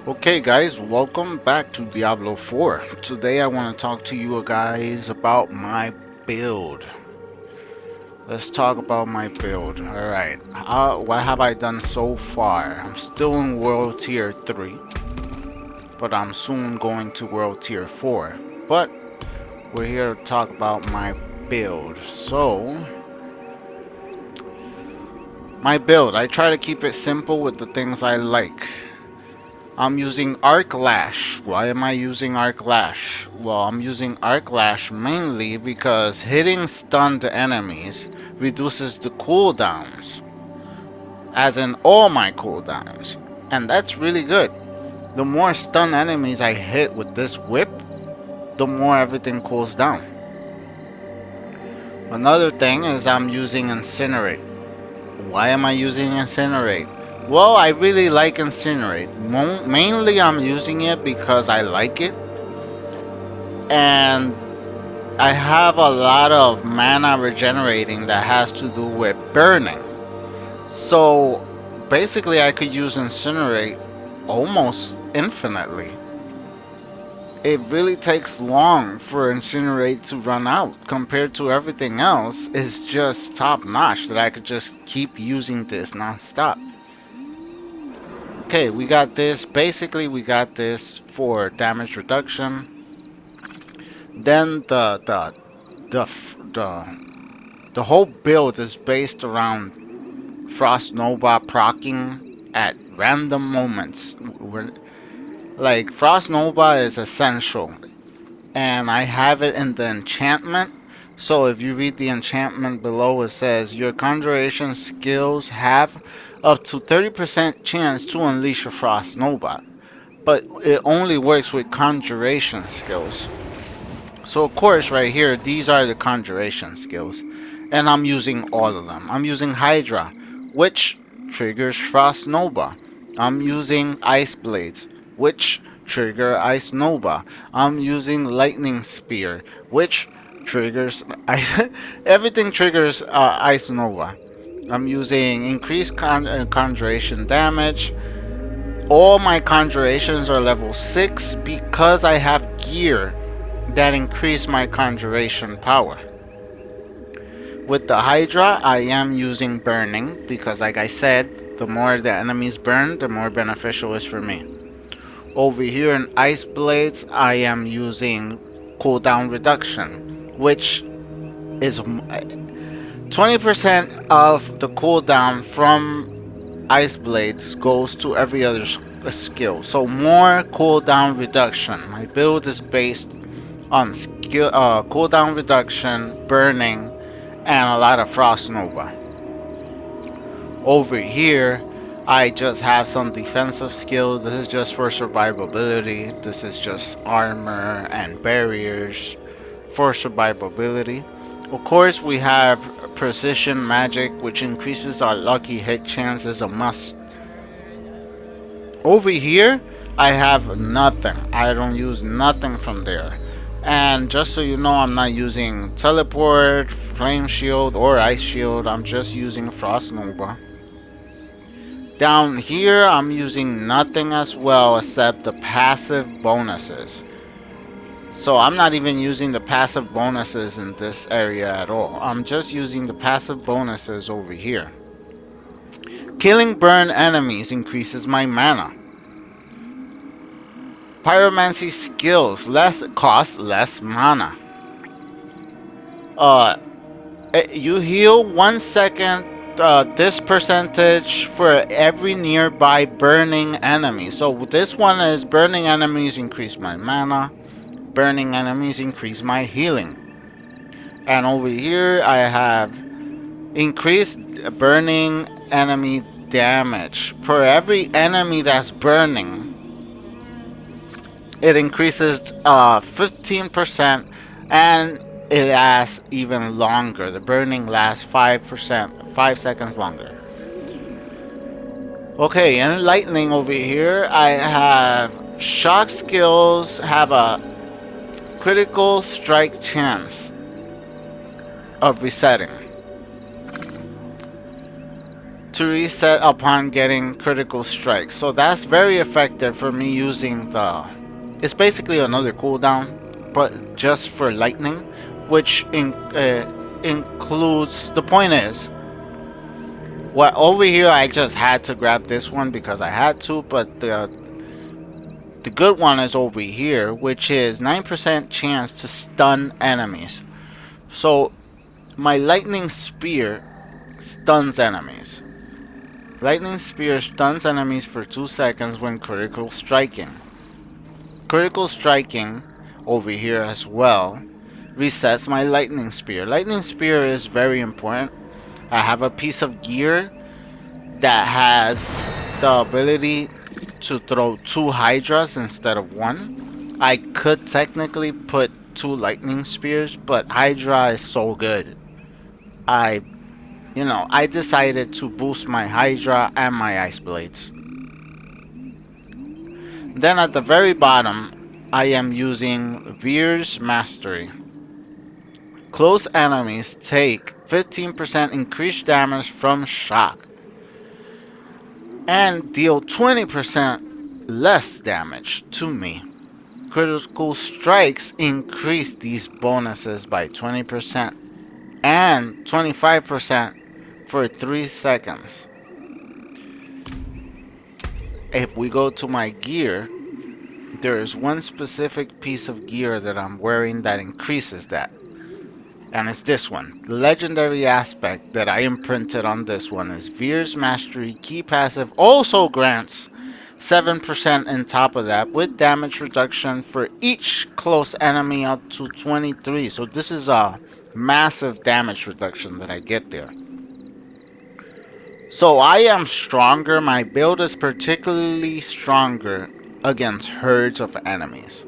Okay guys, welcome back to Diablo 4. Today I want to talk to you guys about my build. Let's talk about my build. Alright, what have I done so far? I'm still in World Tier 3, but I'm soon going to World Tier 4. But we're here to talk about my build. My build, I try to keep it simple with the things I like. I'm using Arc Lash. Why am I using Arc Lash? Well, I'm using Arc Lash mainly because hitting stunned enemies reduces the cooldowns, as in all my cooldowns. And that's really good. The more stun enemies I hit with this whip, the more everything cools down. Another thing is I'm using Incinerate. Why am I using Incinerate? Well, I really like Incinerate. Mainly I'm using it because I like it. And I have a lot of mana regenerating that has to do with burning. So basically, I could use Incinerate almost infinitely. It really takes long for Incinerate to run out compared to everything else. It's just top notch that I could just keep using this non-stop. Okay, we got this. Basically, we got this for damage reduction. Then the the the whole build is based around Frost Nova proccing at random moments. Like Frost Nova is essential, and I have it in the enchantment. So if you read the enchantment below, it says your conjuration skills have up to 30% chance to unleash a Frost Nova, but it only works with conjuration skills. So of course right here, these are the conjuration skills. And I'm using all of them. I'm using Hydra, which triggers Frost Nova. I'm using Ice Blades, which trigger Ice Nova. I'm using Lightning Spear, which triggers ice everything triggers Ice Nova. I'm using increased conjuration damage. All my conjurations are level 6 because I have gear that increase my conjuration power. With the Hydra, I am using burning because, like I said, the more the enemies burn, the more beneficial it is for me. Over here in Ice Blades, I am using cooldown reduction, which is 20% of the cooldown from Ice Blades goes to every other skill. So more cooldown reduction. My build is based on skill cooldown reduction, burning, and a lot of Frost Nova. Over here, I just have some defensive skill. This is just for survivability. This is just armor and barriers for survivability. Of course, we have precision magic, which increases our lucky hit chance as a must. Over here, I have nothing. I don't use nothing from there. And just so you know, I'm not using teleport, flame shield, or ice shield. I'm just using frost nova. Down here, I'm using nothing as well except the passive bonuses. So I'm not even using the passive bonuses in this area at all. I'm just using the passive bonuses over here. Killing burn enemies increases my mana. Pyromancy skills less cost less mana. Uh, you heal 1 second. This percentage for every nearby burning enemy. So this one is burning enemies increase my mana. Burning enemies increase my healing. And over here I have increased burning enemy damage. For every enemy that's burning, it increases 15% and it lasts even longer. The burning lasts 5%, 5 seconds longer. Okay, and lightning over here, I have shock skills have a critical strike chance of resetting. to reset upon getting critical strikes. So that's very effective for me using the. It's basically another cooldown, but just for lightning, which includes. The point is, well, over here I just had to grab this one because I had to, but the good one is over here, which is 9% chance to stun enemies. So my lightning spear stuns enemies. Lightning spear stuns enemies for 2 seconds when critical striking. Critical striking over here as well resets my lightning spear. Lightning spear is very important. I have a piece of gear that has the ability to throw two hydras instead of one. I could technically put two lightning spears, but hydra is so good. I I decided to boost my hydra and my ice blades. Then at the very bottom, I am using Veer's Mastery. Close enemies take 15% increased damage from shock and deal 20% less damage to me. Critical strikes increase these bonuses by 20% and 25% for 3 seconds. If we go to my gear, there is one specific piece of gear that I'm wearing that increases that. And it's this one. The legendary aspect that I imprinted on this one is Veer's Mastery key passive also grants 7% on top of that with damage reduction for each close enemy up to 23. So this is a massive damage reduction that I get there. So I am stronger. My build is particularly stronger against herds of enemies.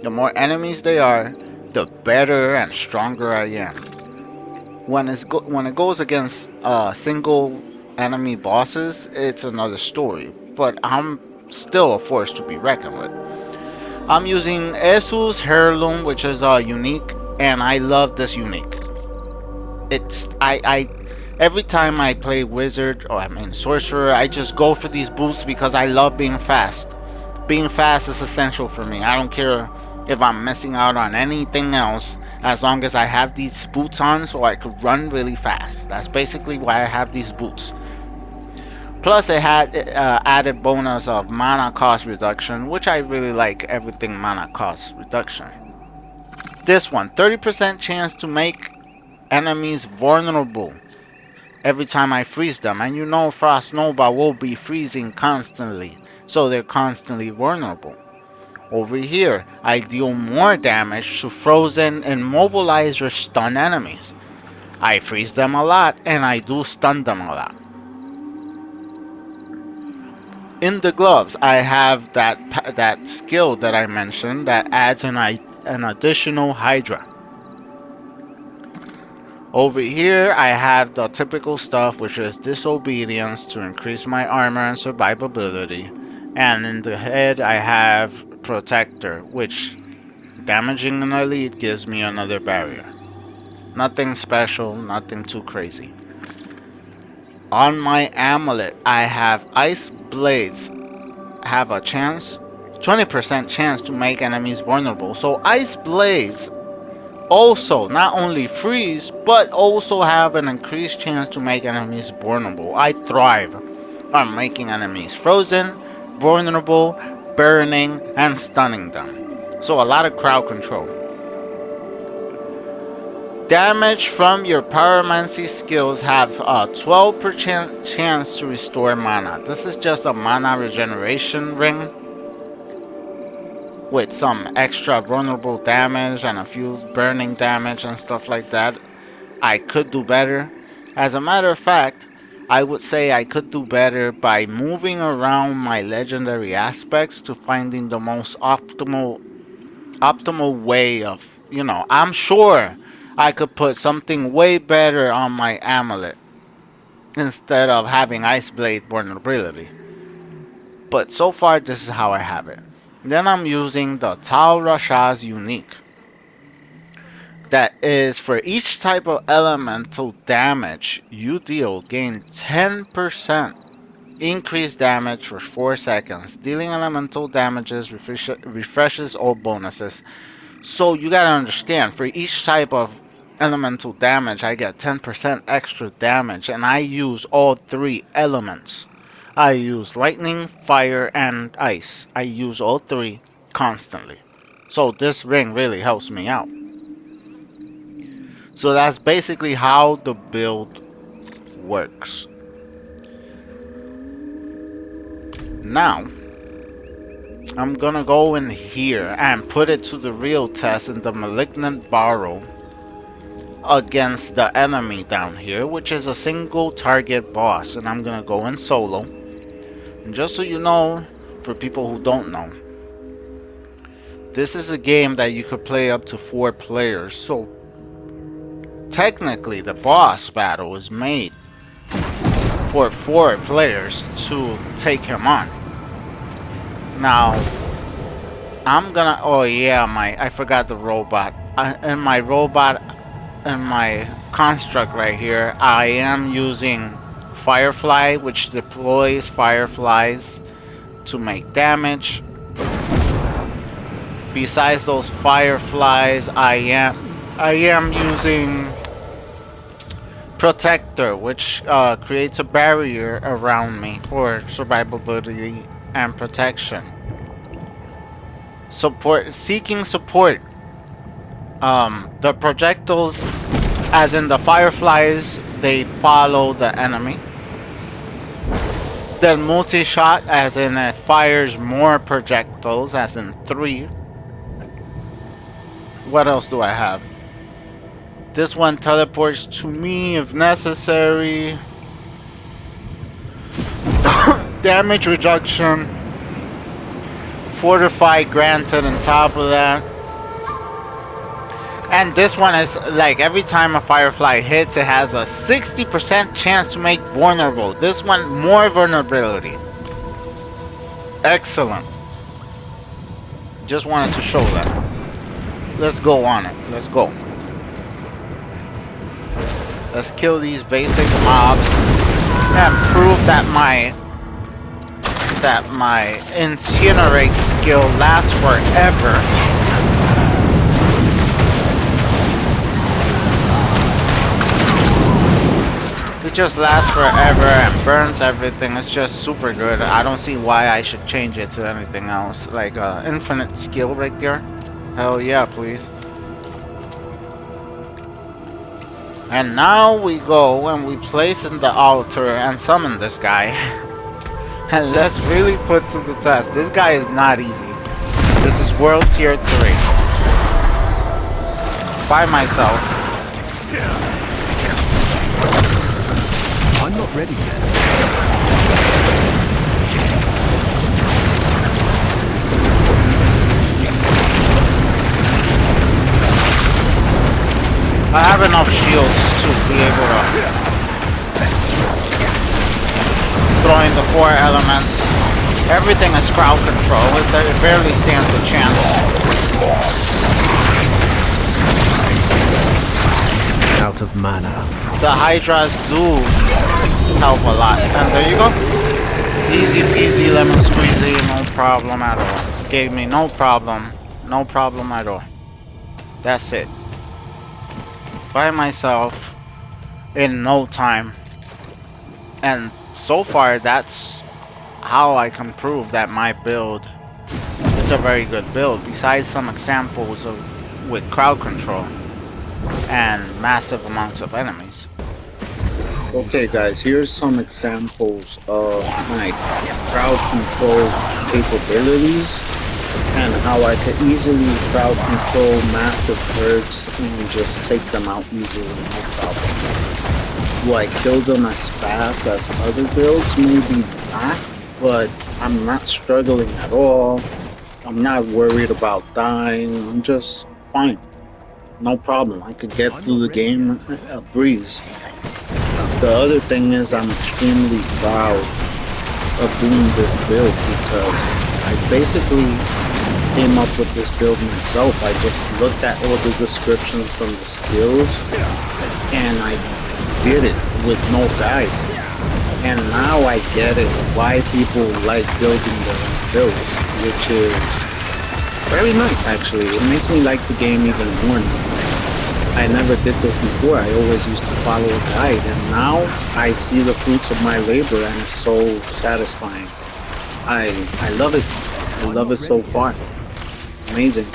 The more enemies they are, the better and stronger I am. When it goes against single enemy bosses, it's another story. But I'm still a force to be reckoned with. I'm using Esu's Heirloom, which is unique, and I love this unique. It's I every time I play wizard or I mean sorcerer, I just go for these boosts because I love being fast. Being fast is essential for me. I don't care if I'm missing out on anything else as long as I have these boots on so I could run really fast. That's basically why I have these boots. Plus, it had added bonus of mana cost reduction, which I really like everything mana cost reduction. This one, 30% chance to make enemies vulnerable every time I freeze them. And you know Frost Nova will be freezing constantly, so they're constantly vulnerable. Over here, I deal more damage to frozen, immobilized, or stun enemies. I freeze them a lot, and I do stun them a lot. In the gloves, I have that skill that I mentioned that adds an additional Hydra. Over here, I have the typical stuff, which is disobedience to increase my armor and survivability. And in the head, I have protector, which damaging an elite gives me another barrier. Nothing special, nothing too crazy. On my amulet, I have ice blades. Have a chance, 20% chance to make enemies vulnerable. So ice blades also not only freeze, but also have an increased chance to make enemies vulnerable. I thrive on making enemies frozen, vulnerable, burning, and stunning them. So a lot of crowd control. Damage from your pyromancy skills have a 12% chance to restore mana. This is just a mana regeneration ring with some extra vulnerable damage and a few burning damage and stuff like that. I could do better. As a matter of fact, I would say I could do better by moving around my legendary aspects to finding the most optimal way of, I'm sure I could put something way better on my amulet instead of having Ice Blade vulnerability. But so far, this is how I have it. Then I'm using the Tal Rasha's unique. that is for each type of elemental damage you deal, gain 10% increased damage for 4 seconds. Dealing elemental damages refreshes all bonuses. So you gotta understand, for each type of elemental damage, I get 10% extra damage, and I use all three elements. I use lightning, fire, and ice. I use all three constantly. So this ring really helps me out. So that's basically how the build works. Now, I'm gonna go in here and put it to the real test in the Malignant Barrow against the enemy down here, which is a single target boss, and I'm gonna go in solo. And just so you know, for people who don't know, this is a game that you could play up to 4 players, so technically the boss battle is made for 4 players to take him on. Now, I'm gonna, oh yeah, I forgot the robot. In my robot, in my construct right here, I am using Firefly, which deploys fireflies to make damage. Besides those fireflies, I am using Protector, which creates a barrier around me for survivability and protection. Seeking support. The projectiles, as in the fireflies, they follow the enemy. Then multi-shot, as in it fires more projectiles, as in 3. What else do I have? This one teleports to me if necessary. Damage reduction. Fortify granted on top of that. And this one is like every time a firefly hits, it has a 60% chance to make vulnerable. This one, more vulnerability. Excellent. Just wanted to show that. Let's go on it. Let's go. Let's kill these basic mobs and prove that my incinerate skill lasts forever. It just lasts forever and burns everything. It's just super good. I don't see why I should change it to anything else. Like infinite skill right there. Hell yeah, please. And now we go and we place in the altar and summon this guy. And let's really put to the test. This guy is not easy. This is world tier 3. By myself. I'm not ready yet. I have enough shields to be able to throw in the 4 elements. Everything is crowd control. It barely stands a chance. Out of mana. The Hydras do help a lot. And there you go. Easy peasy lemon squeezy, no problem at all. Gave me no problem at all. That's it. By myself in no time. And so far that's how I can prove that my build is a very good build, besides some examples of with crowd control and massive amounts of enemies. Okay guys, here's some examples of my crowd control capabilities and how I could easily crowd control massive herds and just take them out easily, no problem. Do I kill them as fast as other builds? Maybe not, but I'm not struggling at all. I'm not worried about dying. I'm just fine. No problem. I could get through the game a breeze. The other thing is I'm extremely proud of doing this build because I basically came up with this build myself. I just looked at all the descriptions from the skills and I did it with no guide. And now I get it why people like building their own builds, which is very nice actually. It makes me like the game even more now. I never did this before. I always used to follow a guide, and now I see the fruits of my labor, and it's so satisfying. I love it. I love it so far. Amazing.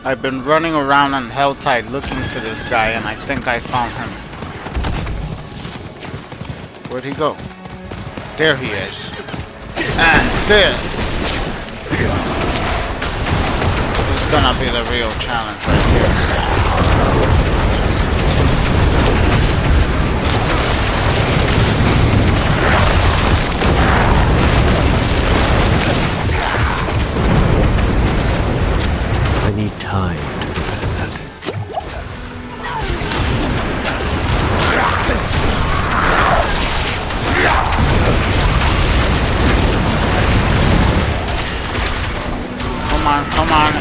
I've been running around on Helltide looking for this guy, and I think I found him. Where'd he go? There he is. And this is gonna be the real challenge right here. I need time to prepare that. Come on, come on.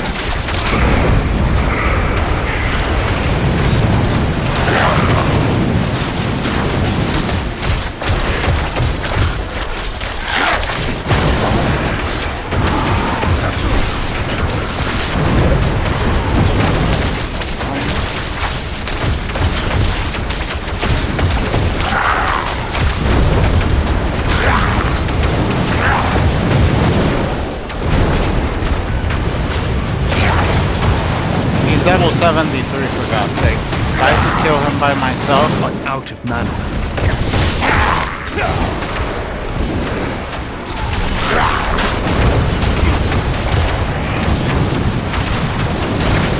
Level 73 for God's sake. I could kill him by myself. I'm out of mana.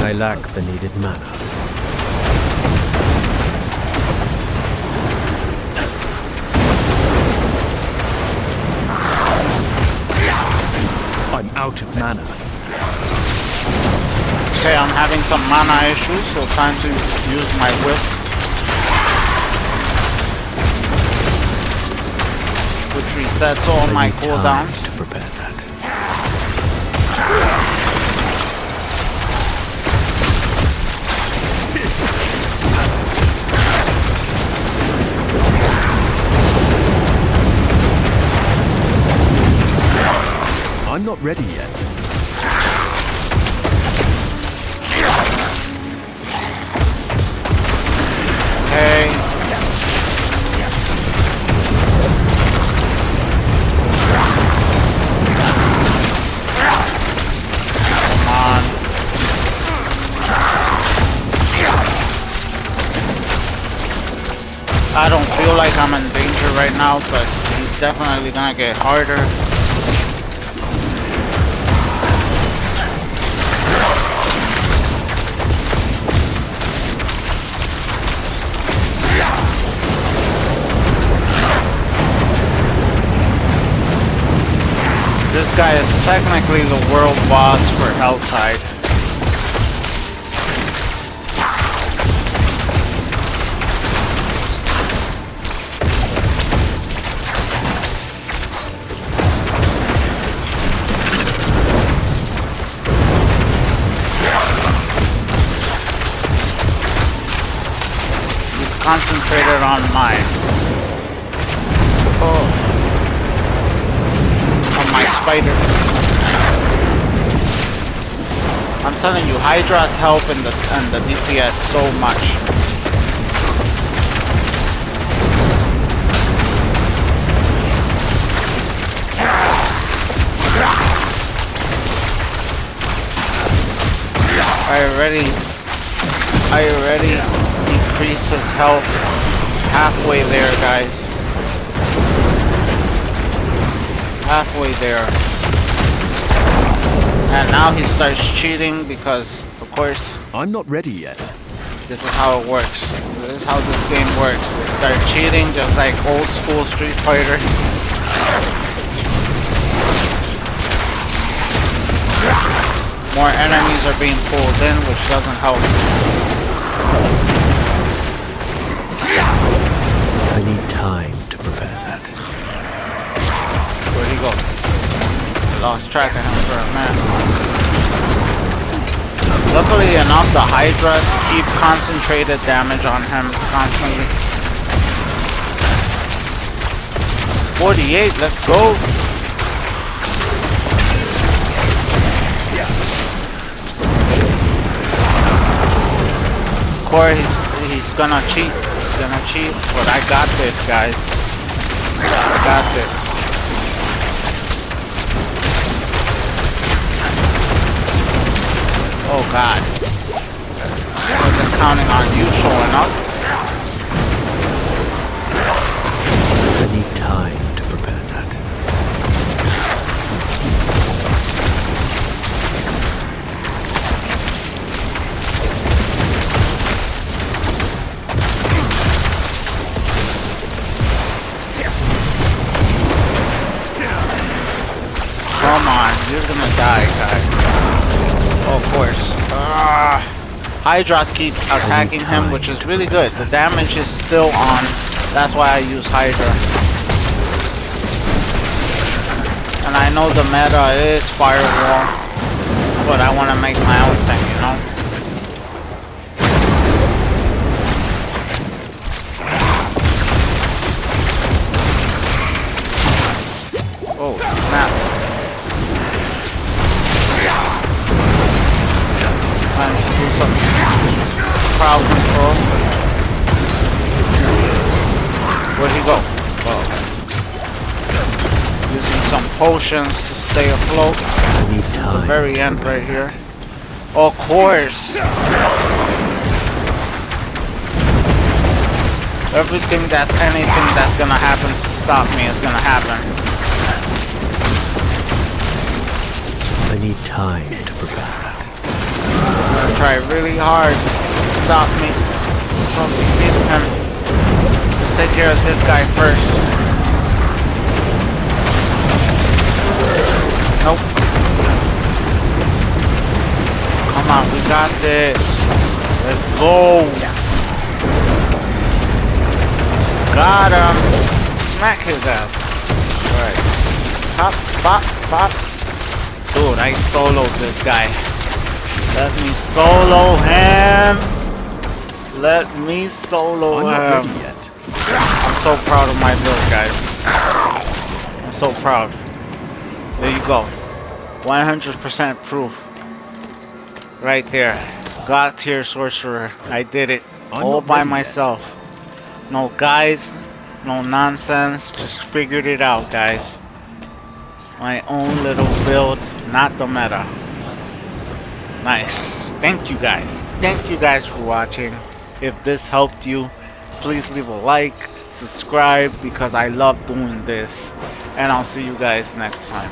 I lack the needed mana. I'm out of mana. Okay, I'm having some mana issues, so time to use my whip. Which resets all my cooldowns. To prepare that. I'm not ready yet. Okay. Come on. I don't feel like I'm in danger right now, but he's definitely gonna get harder. This guy is technically the world boss for Helltide. He's concentrated on mine. Oh. My spider. I'm telling you, Hydra's help in the DPS so much. I already increased his health halfway there, guys. Halfway there. And now he starts cheating because, of course, I'm not ready yet. this is how it works. This is how this game works. They start cheating just like old school Street Fighter. More enemies are being pulled in, which doesn't help. I need time to prepare that. Where'd he go? lost track of him for a minute. Luckily enough, the Hydras keep concentrated damage on him constantly. 48, let's go. Corey, he's gonna cheat. He's gonna cheat, but I got this, guys. I got this. Oh God. I wasn't counting on you showing up. I need time to prepare that. Come on, you're gonna die, guys. Oh, of course. Hydras keep attacking him, which is really good. The damage is still on. That's why I use Hydra. And I know the meta is Firewall, but I want to make my own thing, you know? Oh, snap. Trying to do some crowd control. Where'd he go? Oh. Using some potions to stay afloat. I need time. The very end right here. Of course. Anything that's gonna happen to stop me is gonna happen. I need time to prepare that. I'm gonna try really hard to stop me from defeating him. Let's take care of this guy first. Nope. Come on, we got this. Let's go. Got him. Smack his ass. Alright. Pop, pop, pop. Dude, I soloed this guy. Let me solo him. Let me solo I'm him. not ready yet. I'm so proud of my build, guys. I'm so proud. There you go. 100% proof. Right there. God tier sorcerer. I did it all by myself. No guys, no nonsense. Just figured it out, guys. My own little build, not the meta. Nice. Thank you guys. Thank you guys for watching. If this helped you, please leave a like, subscribe, because I love doing this. And I'll see you guys next time.